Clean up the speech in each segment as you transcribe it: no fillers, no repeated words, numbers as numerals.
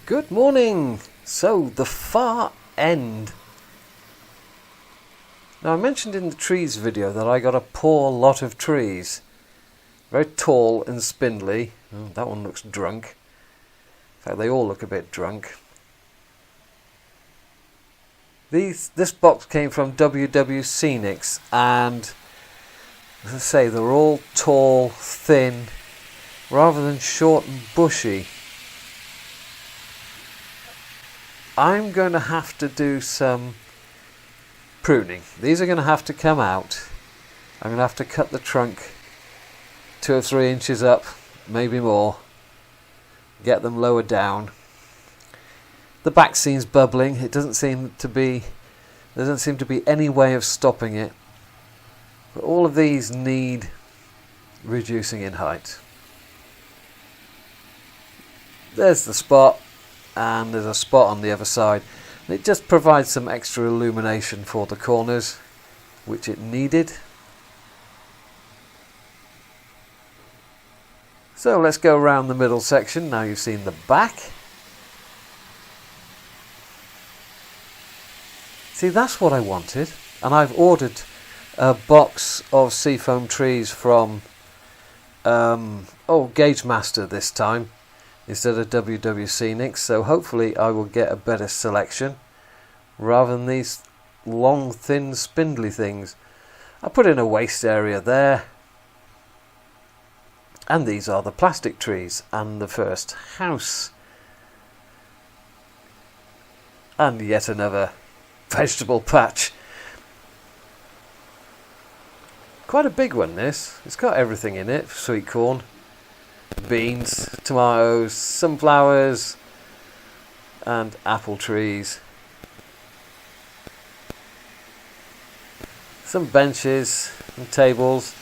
Good morning! So, the far end. Now I mentioned in the trees video that I got a poor lot of trees. Very tall and spindly. Oh, that one looks drunk. In fact, they all look a bit drunk. This box came from Scenics, and as I say, they're all tall, thin, rather than short and bushy. I'm going to have to do some pruning. These are going to have to come out. I'm going to have to cut the trunk 2 or 3 inches up, maybe more. Get them lower down. The back seam's bubbling. It doesn't seem to be. There doesn't seem to be any way of stopping it. But all of these need reducing in height. There's the spot, and there's a spot on the other side. It just provides some extra illumination for the corners, which it needed. So let's go around the middle section. Now you've seen the back. See, that's what I wanted, and I've ordered a box of seafoam trees from Gauge Master this time instead of Scenics, so hopefully I will get a better selection rather than these long, thin, spindly things. I put in a waste area there, and these are the plastic trees and the first house, and yet another vegetable patch. Quite a big one, this. It's got everything in it. Sweet corn, beans, tomatoes, sunflowers, and apple trees. Some benches and tables.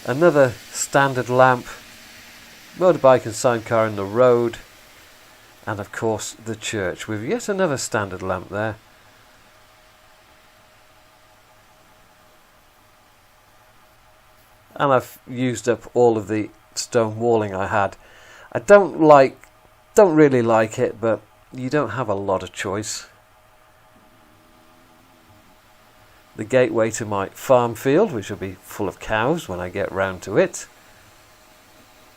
Another standard lamp. Motorbike and sidecar in the road. And of course the church with yet another standard lamp there. And I've used up all of the stone walling I had. I don't really like it, but you don't have a lot of choice. The gateway to my farm field, which will be full of cows when I get round to it.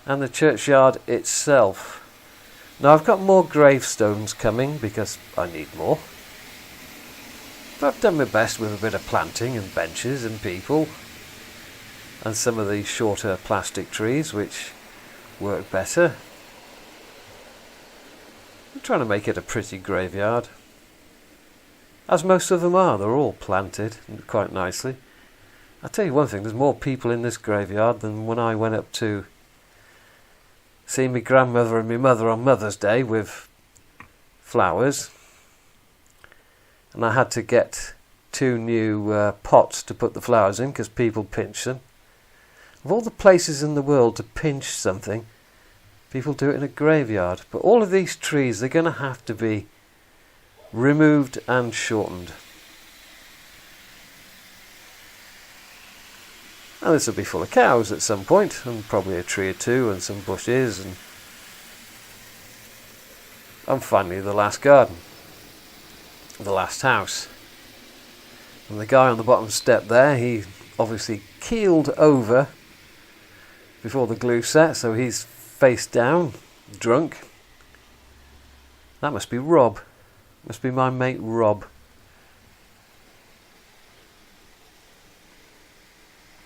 And the churchyard itself. Now I've got more gravestones coming because I need more. But I've done my best with a bit of planting and benches and people. And some of these shorter plastic trees which work better. I'm trying to make it a pretty graveyard. As most of them are, they're all planted quite nicely. I'll tell you one thing, there's more people in this graveyard than when I went up to see my grandmother and my mother on Mother's Day with flowers. And I had to get 2 new pots to put the flowers in because people pinch them. Of all the places in the world to pinch something, people do it in a graveyard. But all of these trees, they're going to have to be removed and shortened. And this will be full of cows at some point, and probably a tree or 2 and some bushes, and finally the last garden, the last house. And the guy on the bottom step there, he obviously keeled over before the glue set, so he's face down, drunk. That must be Rob. Must be my mate Rob.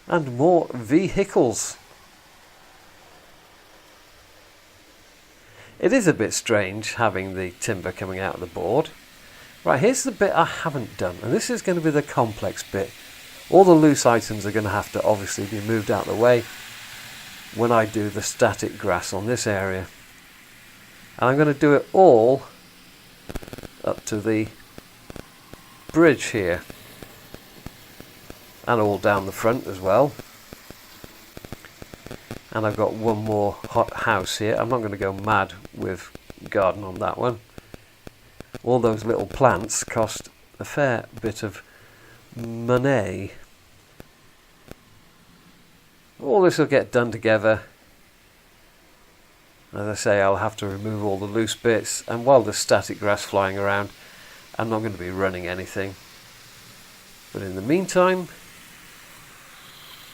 And more vehicles. It is a bit strange having the timber coming out of the board. Right, here's the bit I haven't done, and this is going to be the complex bit. All the loose items are going to have to obviously be moved out of the way when I do the static grass on this area. And I'm going to do it all up to the bridge here, and all down the front as well. And I've got one more hot house here. I'm not going to go mad with garden on that one. All those little plants cost a fair bit of money. All this will get done together As I say, I'll have to remove all the loose bits, and while there's static grass flying around, I'm not going to be running anything. But in the meantime,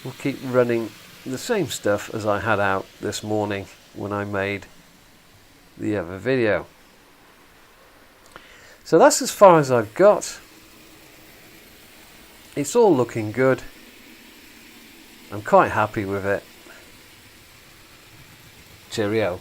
we'll keep running the same stuff as I had out this morning when I made the other video. So that's as far as I've got. It's all looking good. I'm quite happy with it. Cheerio.